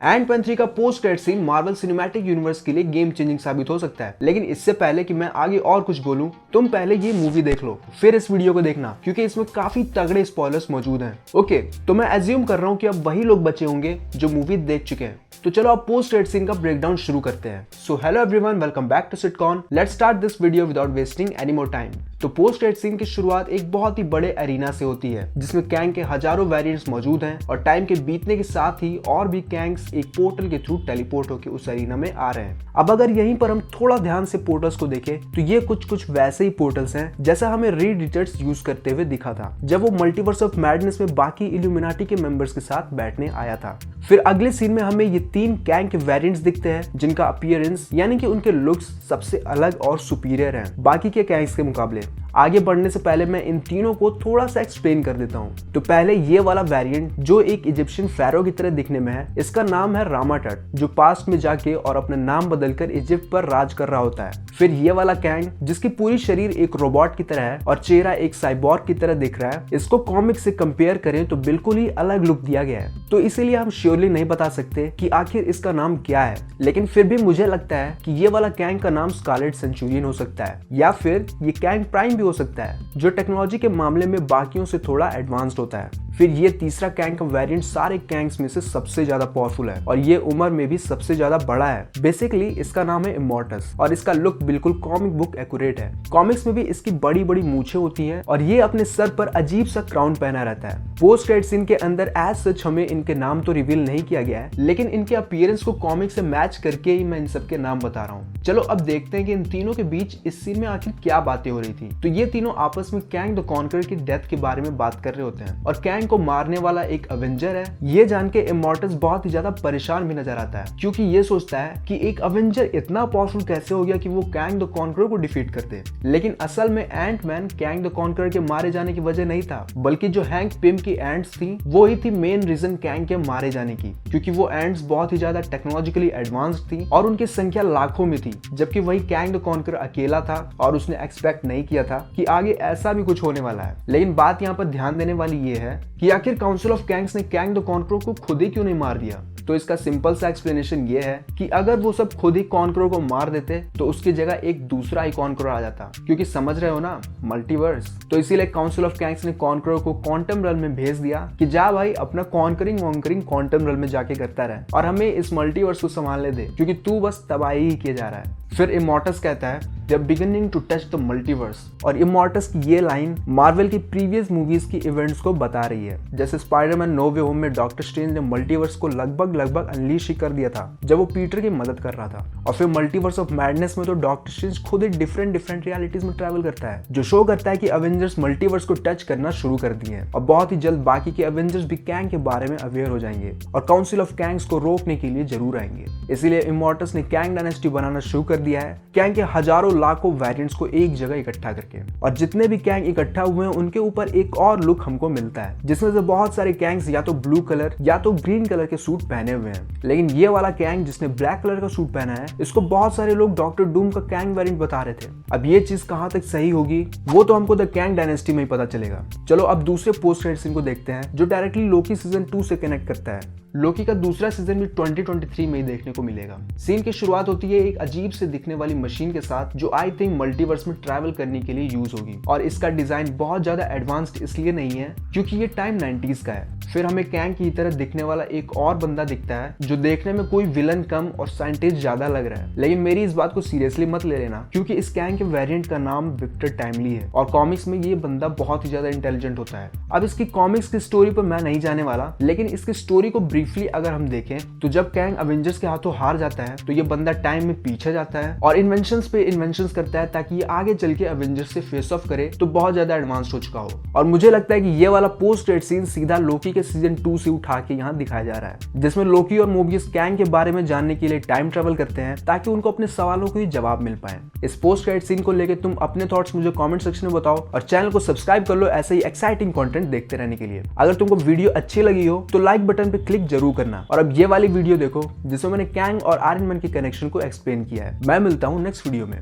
एंट Man 3 का post credit scene Marvel Cinematic Universe के लिए गेम चेंजिंग साबित हो सकता है। लेकिन इससे पहले कि मैं आगे और कुछ बोलूं, तुम पहले ये मूवी देख लो, फिर इस वीडियो को देखना, क्योंकि इसमें काफी तगड़े स्पॉयलर्स मौजूद हैं। ओके, तो मैं एज्यूम कर रहा हूँ कि अब वही लोग बचे होंगे जो मूवी देख चुके हैं। तो चलो अब पोस्ट क्रेडिट सीन का ब्रेकडाउन शुरू करते हैं। So hello everyone, welcome back to Sitcon. Let's start this video without wasting any more time. तो पोस्ट क्रेडिट सीन की शुरुआत एक बहुत ही बड़े एरिना से होती है, जिसमें कैंग के हजारों वेरिएंट्स मौजूद हैं और टाइम के बीतने के साथ ही और भी कैंग्स एक पोर्टल के थ्रू टेलीपोर्ट होकर उस एरिना में आ रहे हैं। अब अगर यहीं पर हम थोड़ा ध्यान से पोर्टल्स को देखें तो ये कुछ वैसे ही पोर्टल्स हैं जैसा हमें रीड रिचर्ड्स यूज करते हुए दिखा था जब वो मल्टीवर्स ऑफ मैडनेस में बाकी इल्यूमिनाटी के मेंबर्स के साथ बैठने आया था। फिर अगले सीन में हमें ये 3 कैंग के वेरिएंट्स दिखते हैं जिनका अपीयरेंस यानी कि उनके लुक्स सबसे अलग और सुपीरियर हैं बाकी के कैंग्स के मुकाबले। आगे बढ़ने से पहले मैं इन तीनों को थोड़ा सा एक्सप्लेन कर देता हूँ। तो पहले ये वाला वेरिएंट जो एक इजिप्शियन फेरो की तरह दिखने में है, इसका नाम है रामाटट, जो पास्ट में जाके और अपना नाम बदलकर इजिप्ट पर राज कर रहा होता है। फिर ये वाला कैंग जिसकी पूरी शरीर एक रोबोट की तरह है और चेहरा एक साइबॉर्ग की तरह दिख रहा है, इसको कॉमिक से कंपेयर करें तो बिल्कुल ही अलग लुक दिया गया है। तो इसीलिए हम श्योरली नहीं बता सकते कि आखिर इसका नाम क्या है, लेकिन फिर भी मुझे लगता है कि ये वाला कैंग का नाम स्कारलेट सेंचुरियन हो सकता है, या फिर ये कैंग प्राइम भी हो सकता है, जो टेक्नोलॉजी के मामले में बाकियों से थोड़ा एडवांस्ड होता है। फिर ये तीसरा कैंग का वेरिएंट सारे कैंग्स में से सबसे ज्यादा पावरफुल है और ये उम्र में भी सबसे ज्यादा बड़ा है। बेसिकली इसका नाम है इमॉर्टस और इसका लुक बिल्कुल कॉमिक बुक एक्यूरेट है। कॉमिक्स में भी इसकी बड़ी बड़ी मूछें होती हैं और ये अपने सर पर अजीब सा क्राउन पहना रहता है। पोस्ट क्रेडिट सीन के अंदर एज सच हमें इनके नाम तो रिवील नहीं किया गया है, लेकिन इनके अपीयरेंस को कॉमिक से मैच करके ही मैं इन सबके नाम बता रहा हूँ। चलो अब देखते हैं कि इन तीनों के बीच इस सीन में आखिर क्या बातें हो रही थी। तो ये तीनों आपस में कैंग द कॉन्करर की डेथ के बारे में बात कर रहे होते हैं और कैंग को मारने वाला एक अवेंजर है। ये जान के इमॉर्टस बहुत ही ज्यादा परेशान भी नजर आता है, क्योंकि ये सोचता है कि एक अवेंजर इतना पावरफुल कैसे हो गया कि वो कैंग द कॉन्करर को डिफीट करते। लेकिन असल में Ant Man Kang the conqueror के मारे जाने की वजह नहीं था, बल्कि जो हैंक पिम की एंट्स थी वो ही थी मेन रीजन कैंग के मारे जाने की, क्योंकि वो एंट्स बहुत ही ज्यादा टेक्नोलॉजिकली एडवांस्ड थी और उनकी संख्या लाखों में थी, जबकि वही कैंग द कॉन्करर अकेला था और उसने एक्सपेक्ट नहीं किया था कि आगे ऐसा भी कुछ होने वाला है। लेकिन बात यहाँ पर ध्यान देने वाली ये है कि आखिर काउंसिल ऑफ कैंग्स ने कैंग द कॉन्करर को खुद ही क्यों नहीं मार दिया। तो इसका सिंपल सा एक्सप्लेनेशन ये है कि अगर वो सब खुद ही कॉन्करर को मार देते तो उसकी जगह एक दूसरा ही कॉन्करर आ जाता, क्योंकि समझ रहे हो ना, मल्टीवर्स। तो इसीलिए काउंसिल ऑफ कैंग्स ने कॉन्करर को क्वांटम रेल्म में भेज दिया कि जा भाई अपना कॉन्करिंग क्वांटम रेल्म में जाके करता रहे और हमें इस मल्टीवर्स को संभालने दे, क्योंकि तू बस तबाही ही किए जा रहा है। फिर इमॉर्टस कहता है They're beginning to touch the multiverse, और इमॉर्टस की ये लाइन मार्वल की प्रीवियस मूवीज की इवेंट्स को बता रही है। जैसे स्पाइडरमैन नो वे होम में डॉक्टर स्ट्रेंज ने मल्टीवर्स को लगभग अनलीश ही कर दिया था जब वो पीटर की मदद कर रहा था। और फिर मल्टीवर्स ऑफ मैडनेस में तो डॉक्टर स्ट्रेंज खुद ही डिफरेंट रियलिटीज में ट्रैवल करता है, जो शो करता है कि अवेंजर्स मल्टीवर्स को टच करना शुरू कर दिए हैं और बहुत ही जल्द बाकी के अवेंजर्स भी कैंग के बारे में अवेयर हो जाएंगे और काउंसिल ऑफ कैंग्स को रोकने के लिए जरूर आएंगे। इसीलिए इमॉर्टस ने कैंग डायनेस्टी बनाना शुरू कर दिया है, कैंग के हजारों लाखों वेरिएंट्स को एक जगह इकट्ठा करके। और जितने भी कैंग इकट्ठा हुए हैं उनके ऊपर एक और लुक हमको मिलता है, जिसमें से बहुत सारे कैंग्स या तो ब्लू कलर या तो ग्रीन कलर के सूट पहने हुए हैं। लेकिन ये वाला कैंग जिसने ब्लैक कलर का सूट पहना है, इसको बहुत सारे लोग डॉक्टर डूम का कैंग वेरिएंट बता रहे थे। अब ये चीज कहां तक सही होगी वो तो हमको द कैंग डायनेस्टी में ही पता चलेगा। चलो अब दूसरे पोस्ट क्रेडिट सीन को देखते हैं, जो डायरेक्टली लोकी सीजन 2 से कनेक्ट करता है। लोकी का दूसरा सीजन भी 2023 में ही देखने को मिलेगा। सीन की शुरुआत होती है एक अजीब से दिखने वाली मशीन के साथ, जो आई थिंक मल्टीवर्स में ट्रैवल करने के लिए यूज होगी, और इसका डिजाइन बहुत ज्यादा एडवांस्ड इसलिए नहीं है क्योंकि ये टाइम 90s का है। फिर हमें कैंग की तरह दिखने वाला एक और बंदा दिखता है, जो देखने में कोई विलन कम और साइंटिस्ट ज्यादा लग रहा है। लेकिन मेरी इस बात को सीरियसली मत ले लेना, क्योंकि इस कैंग के वेरिएंट का नाम विक्टर टाइमली है और कॉमिक्स में ये बंदा बहुत ही ज्यादा इंटेलिजेंट होता है। अब इसकी कॉमिक्स की स्टोरी पर मैं नहीं जाने वाला, लेकिन इसकी स्टोरी को ब्रीफली अगर हम देखें तो जब कैंग अवेंजर्स के हाथों हार जाता है तो ये बंदा टाइम में पीछे जाता है और इन्वेंशंस पे इन्वेंशंस करता है ताकि ये आगे चल के अवेंजर्स से फेस ऑफ करे तो बहुत ज्यादा एडवांस्ड हो चुका हो। और मुझे लगता है कि ये वाला पोस्ट क्रेडिट सीन सीधा लोकी के सीजन 2 से उठा के यहाँ दिखाया जा रहा है, जिसमें लोकी और मोबियस कैंग के बारे में जानने के लिए टाइम ट्रेवल करते हैं ताकि उनको अपने सवालों को जवाब मिल पाए। इस पोस्ट क्रेडिट सीन को लेकर तुम अपने थॉट्स मुझे कमेंट सेक्शन में बताओ और चैनल को सब्सक्राइब कर लो ऐसे ही एक्साइटिंग कंटेंट देखते रहने के लिए। अगर तुमको वीडियो अच्छी लगी हो तो लाइक बटन पे क्लिक जरूर करना और अब ये वाली वीडियो देखो जिसमें मैंने कैंग और आयरन मैन के कनेक्शन को एक्सप्लेन किया है। मैं मिलता हूँ नेक्स्ट वीडियो में।